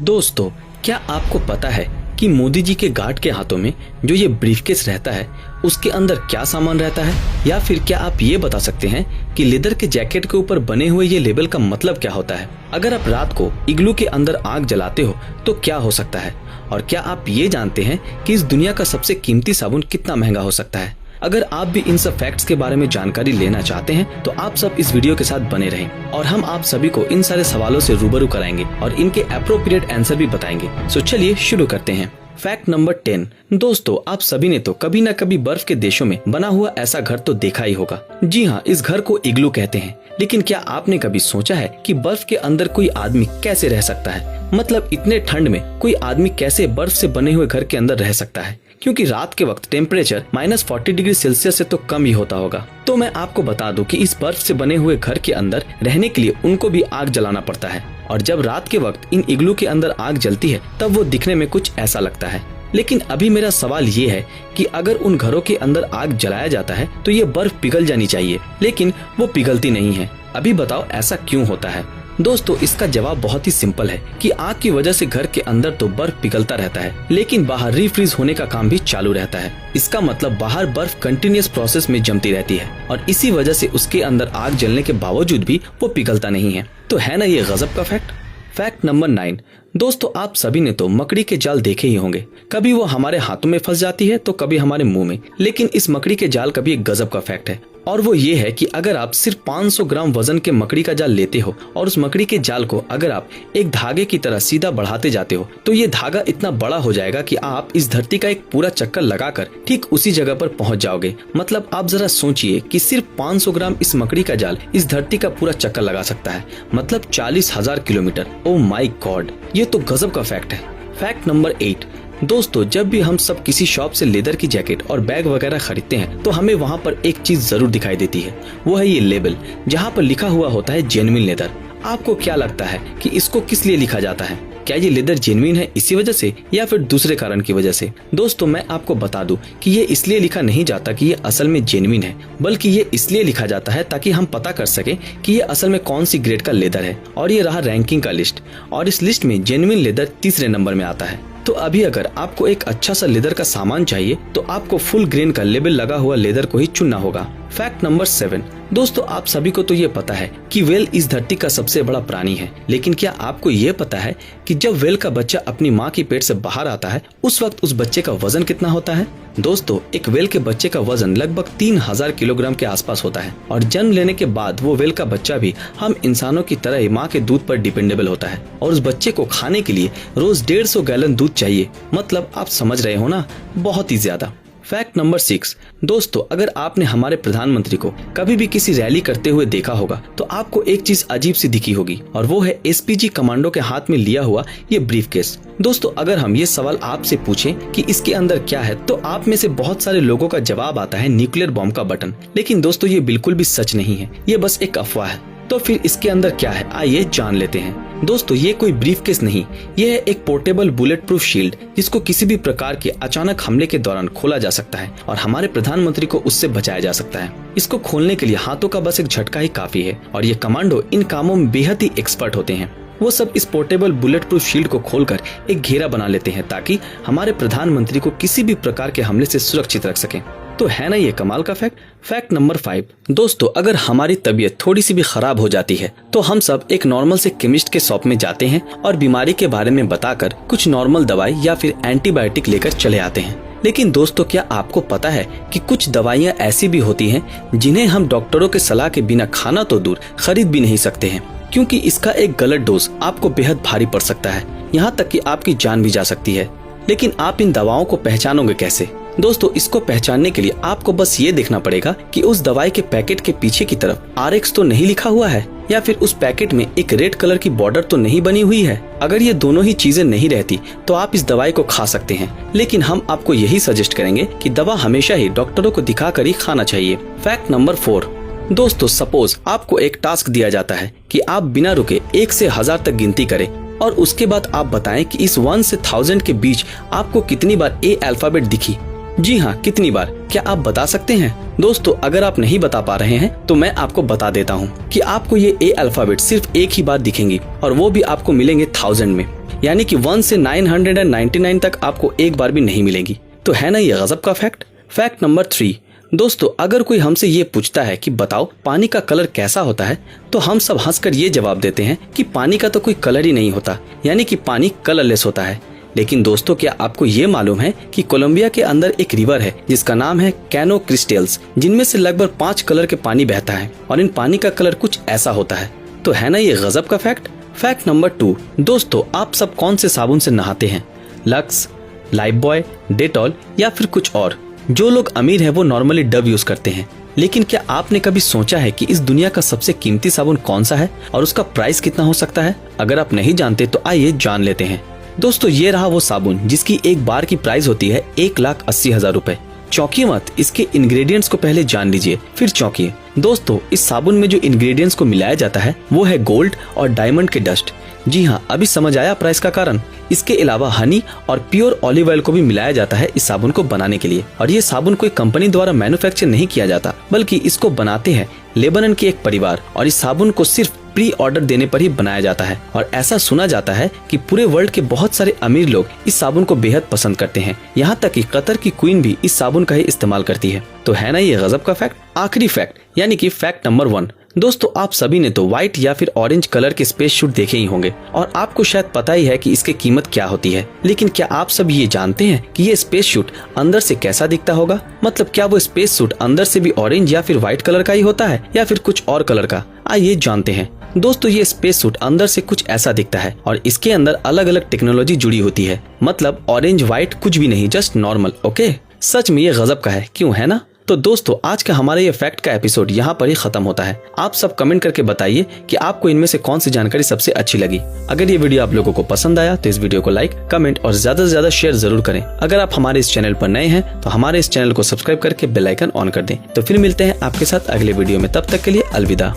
दोस्तों, क्या आपको पता है कि मोदी जी के गार्ड के हाथों में जो ये ब्रीफकेस रहता है उसके अंदर क्या सामान रहता है? या फिर क्या आप ये बता सकते हैं कि लेदर के जैकेट के ऊपर बने हुए ये लेबल का मतलब क्या होता है? अगर आप रात को इग्लू के अंदर आग जलाते हो तो क्या हो सकता है? और क्या आप ये जानते हैं कि इस दुनिया का सबसे कीमती साबुन कितना महंगा हो सकता है? अगर आप भी इन सब फैक्ट्स के बारे में जानकारी लेना चाहते हैं तो आप सब इस वीडियो के साथ बने रहें और हम आप सभी को इन सारे सवालों से रूबरू कराएंगे और इनके एप्रोप्रिएट आंसर भी बताएंगे। सो चलिए शुरू करते हैं। Fact number 10। दोस्तों, आप सभी ने तो कभी न कभी बर्फ के देशों में बना हुआ ऐसा घर तो देखा ही होगा। जी हाँ, इस घर को इग्लू कहते हैं। लेकिन क्या आपने कभी सोचा है कि बर्फ के अंदर कोई आदमी कैसे रह सकता है? मतलब इतने ठंड में कोई आदमी कैसे बर्फ से बने हुए घर के अंदर रह सकता है? क्योंकि रात के वक्त टेम्परेचर -40 डिग्री सेल्सियस से तो कम ही होता होगा। तो मैं आपको बता दूं कि इस बर्फ से बने हुए घर के अंदर रहने के लिए उनको भी आग जलाना पड़ता है। और जब रात के वक्त इन इग्लू के अंदर आग जलती है तब वो दिखने में कुछ ऐसा लगता है। लेकिन अभी मेरा सवाल ये है कि अगर उन घरों के अंदर आग जलाया जाता है तो ये बर्फ पिघल जानी चाहिए, लेकिन वो पिघलती नहीं है। अभी बताओ ऐसा क्यों होता है? दोस्तों, इसका जवाब बहुत ही सिंपल है कि आग की वजह से घर के अंदर तो बर्फ पिघलता रहता है, लेकिन बाहर रीफ्रीज होने का काम भी चालू रहता है। इसका मतलब बाहर बर्फ कंटिन्यूअस प्रोसेस में जमती रहती है और इसी वजह से उसके अंदर आग जलने के बावजूद भी वो पिघलता नहीं है। तो है ना ये गजब का फैक्ट। Fact number 9। दोस्तों, आप सभी ने तो मकड़ी के जाल देखे ही होंगे। कभी वो हमारे हाथों में फंस जाती है तो कभी हमारे मुंह में। लेकिन इस मकड़ी के जाल का भी एक गजब का फैक्ट है और वो ये है कि अगर आप सिर्फ 500 ग्राम वजन के मकड़ी का जाल लेते हो और उस मकड़ी के जाल को अगर आप एक धागे की तरह सीधा बढ़ाते जाते हो तो ये धागा इतना बड़ा हो जाएगा कि आप इस धरती का एक पूरा चक्कर लगाकर ठीक उसी जगह पर पहुंच जाओगे। मतलब आप जरा सोचिए कि सिर्फ 500 ग्राम इस मकड़ी का जाल इस धरती का पूरा चक्कर लगा सकता है, मतलब 40,000 किलोमीटर। ओ माई गॉड, ये तो गजब का फैक्ट है। Fact number 8। दोस्तों, जब भी हम सब किसी शॉप से लेदर की जैकेट और बैग वगैरह खरीदते हैं तो हमें वहाँ पर एक चीज जरूर दिखाई देती है, वो है ये लेबल जहाँ पर लिखा हुआ होता है जेन्युइन लेदर। आपको क्या लगता है कि इसको किस लिए लिखा जाता है? क्या ये लेदर जेन्युइन है इसी वजह से या फिर दूसरे कारण की वजह से? दोस्तों, मैं आपको बता दूं कि ये इसलिए लिखा नहीं जाता कि ये असल में जेन्युइन है, बल्कि ये इसलिए लिखा जाता है ताकि हम पता कर सके कि ये असल में कौन सी ग्रेड का लेदर है। और ये रहा रैंकिंग का लिस्ट और इस लिस्ट में जेन्युइन लेदर तीसरे नंबर में आता है। तो अभी अगर आपको एक अच्छा सा लेदर का सामान चाहिए तो आपको फुल ग्रेन का लेबल लगा हुआ लेदर को ही चुनना होगा। Fact number 7। दोस्तों, आप सभी को तो ये पता है कि वेल इस धरती का सबसे बड़ा प्राणी है, लेकिन क्या आपको ये पता है कि जब वेल का बच्चा अपनी माँ की पेट से बाहर आता है उस वक्त उस बच्चे का वजन कितना होता है? दोस्तों, एक वेल के बच्चे का वजन लगभग 3000 किलोग्राम के आसपास होता है और जन्म लेने के बाद वो वेल का बच्चा भी हम इंसानों की तरह ही माँ के दूध पर डिपेंडेबल होता है और उस बच्चे को खाने के लिए रोज 150 गैलन दूध चाहिए। मतलब आप समझ रहे हो ना, बहुत ही ज्यादा। Fact number 6। दोस्तों, अगर आपने हमारे प्रधानमंत्री को कभी भी किसी रैली करते हुए देखा होगा तो आपको एक चीज अजीब सी दिखी होगी और वो है एसपीजी कमांडो के हाथ में लिया हुआ ये ब्रीफकेस। दोस्तों, अगर हम ये सवाल आपसे पूछें कि इसके अंदर क्या है तो आप में से बहुत सारे लोगों का जवाब आता है न्यूक्लियर बॉम्ब का बटन। लेकिन दोस्तों, ये बिल्कुल भी सच नहीं है, ये बस एक अफवाह है। तो फिर इसके अंदर क्या है, आइए जान लेते हैं। दोस्तों, ये कोई ब्रीफकेस नहीं, ये है एक पोर्टेबल बुलेट प्रूफ शील्ड जिसको किसी भी प्रकार के अचानक हमले के दौरान खोला जा सकता है और हमारे प्रधानमंत्री को उससे बचाया जा सकता है। इसको खोलने के लिए हाथों का बस एक झटका ही काफी है और ये कमांडो इन कामों में बेहद ही एक्सपर्ट होते हैं। वो सब इस पोर्टेबल बुलेट प्रूफ शील्ड को खोलकर एक घेरा बना लेते हैं ताकि हमारे प्रधानमंत्री को किसी भी प्रकार के हमले से सुरक्षित रख सकें। तो है ना ये कमाल का फैक्ट। Fact number 5। दोस्तों, अगर हमारी तबीयत थोड़ी सी भी खराब हो जाती है तो हम सब एक नॉर्मल से केमिस्ट के शॉप में जाते हैं और बीमारी के बारे में बताकर कुछ नॉर्मल दवाई या फिर एंटीबायोटिक लेकर चले आते हैं। लेकिन दोस्तों, क्या आपको पता है कि कुछ दवाइयाँ ऐसी भी होती हैं जिन्हें हम डॉक्टरों के सलाह के बिना खाना तो दूर खरीद भी नहीं सकते हैं, क्योंकि इसका एक गलत डोज आपको बेहद भारी पड़ सकता है, यहाँ तक कि आपकी जान भी जा सकती है। लेकिन आप इन दवाओं को पहचानोगे कैसे? दोस्तों, इसको पहचानने के लिए आपको बस ये देखना पड़ेगा कि उस दवाई के पैकेट के पीछे की तरफ RX तो नहीं लिखा हुआ है या फिर उस पैकेट में एक रेड कलर की बॉर्डर तो नहीं बनी हुई है। अगर ये दोनों ही चीजें नहीं रहती तो आप इस दवाई को खा सकते हैं, लेकिन हम आपको यही सजेस्ट करेंगे कि दवा हमेशा ही डॉक्टरों को दिखाकर ही खाना चाहिए। Fact number 4। दोस्तों, सपोज आपको एक टास्क दिया जाता है कि आप बिना रुके 1 से 1000 तक गिनती करें और उसके बाद आप बताएं कि इस 1 से 1000 के बीच आपको कितनी बार ए अल्फाबेट दिखी। जी हाँ, कितनी बार? क्या आप बता सकते हैं? दोस्तों, अगर आप नहीं बता पा रहे हैं तो मैं आपको बता देता हूँ कि आपको ये ए अल्फाबेट सिर्फ एक ही बार दिखेंगी और वो भी आपको मिलेंगे 1000 में। यानी कि 1 से 999 तक आपको एक बार भी नहीं मिलेगी। तो है ना ये गजब का फैक्ट। फैक्ट नंबर 3, दोस्तों अगर कोई हमसे ये पूछता है कि बताओ पानी का कलर कैसा होता है, तो हम सब हंसकर ये जवाब देते हैं कि पानी का तो कोई कलर ही नहीं होता, यानी कि पानी कलरलेस होता है। लेकिन दोस्तों क्या आपको ये मालूम है कि कोलंबिया के अंदर एक रिवर है जिसका नाम है कैनो क्रिस्टल्स, जिनमें से लगभग 5 कलर के पानी बहता है और इन पानी का कलर कुछ ऐसा होता है। तो है ना ये गजब का फैक्ट। फैक्ट नंबर 2, दोस्तों आप सब कौन से साबुन से नहाते हैं? लक्स, लाइफबॉय, डेटॉल या फिर कुछ और? जो लोग अमीर हैं वो नॉर्मली डव यूज करते हैं, लेकिन क्या आपने कभी सोचा है कि इस दुनिया का सबसे कीमती साबुन कौन सा है और उसका प्राइस कितना हो सकता है? अगर आप नहीं जानते तो आइए जान लेते हैं। दोस्तों ये रहा वो साबुन जिसकी एक बार की प्राइस होती है 1,80,000 रुपए। चौंकिए मत, इसके इंग्रेडिएंट्स को पहले जान लीजिए फिर चौंकिए। दोस्तों इस साबुन में जो इंग्रेडिएंट्स को मिलाया जाता है वो है गोल्ड और डायमंड के डस्ट। जी हाँ, अभी समझ आया प्राइस का कारण। इसके अलावा हनी और प्योर ऑलिव ऑयल को भी मिलाया जाता है इस साबुन को बनाने के लिए। और ये साबुन कोई कंपनी द्वारा मैन्युफैक्चर नहीं किया जाता, बल्कि इसको बनाते हैं लेबनान के एक परिवार, और इस साबुन को सिर्फ प्री ऑर्डर देने पर ही बनाया जाता है। और ऐसा सुना जाता है कि पूरे वर्ल्ड के बहुत सारे अमीर लोग इस साबुन को बेहद पसंद करते हैं, यहाँ तक कि कतर की क्वीन भी इस साबुन का ही इस्तेमाल करती है। तो है ना ये गजब का फैक्ट। आखिरी फैक्ट यानी कि फैक्ट नंबर 1, दोस्तों आप सभी ने तो व्हाइट या फिर ऑरेंज कलर के स्पेस सूट देखे ही होंगे और आपको शायद पता ही है कि इसकी कीमत क्या होती है। लेकिन क्या आप सब ये जानते हैं कि ये स्पेस सूट अंदर से कैसा दिखता होगा? मतलब क्या वो स्पेस सूट अंदर से भी ऑरेंज या फिर व्हाइट कलर का ही होता है या फिर कुछ और कलर का? आइए जानते हैं। दोस्तों ये स्पेस सूट अंदर से कुछ ऐसा दिखता है और इसके अंदर अलग अलग टेक्नोलॉजी जुड़ी होती है। मतलब ऑरेंज व्हाइट कुछ भी नहीं, जस्ट नॉर्मल। ओके, सच में ये गजब का है, क्यों है ना? तो दोस्तों आज का हमारा ये फैक्ट का एपिसोड यहाँ पर ही खत्म होता है। आप सब कमेंट करके बताइए कि आपको इनमें से कौन सी जानकारी सबसे अच्छी लगी। अगर ये वीडियो आप लोगों को पसंद आया तो इस वीडियो को लाइक, कमेंट और ज्यादा से ज्यादा शेयर जरूर करें। अगर आप हमारे इस चैनल पर नए हैं तो हमारे इस चैनल को सब्सक्राइब करके बेल आइकन ऑन कर दें। तो फिर मिलते हैं आपके साथ अगले वीडियो में, तब तक के लिए अलविदा।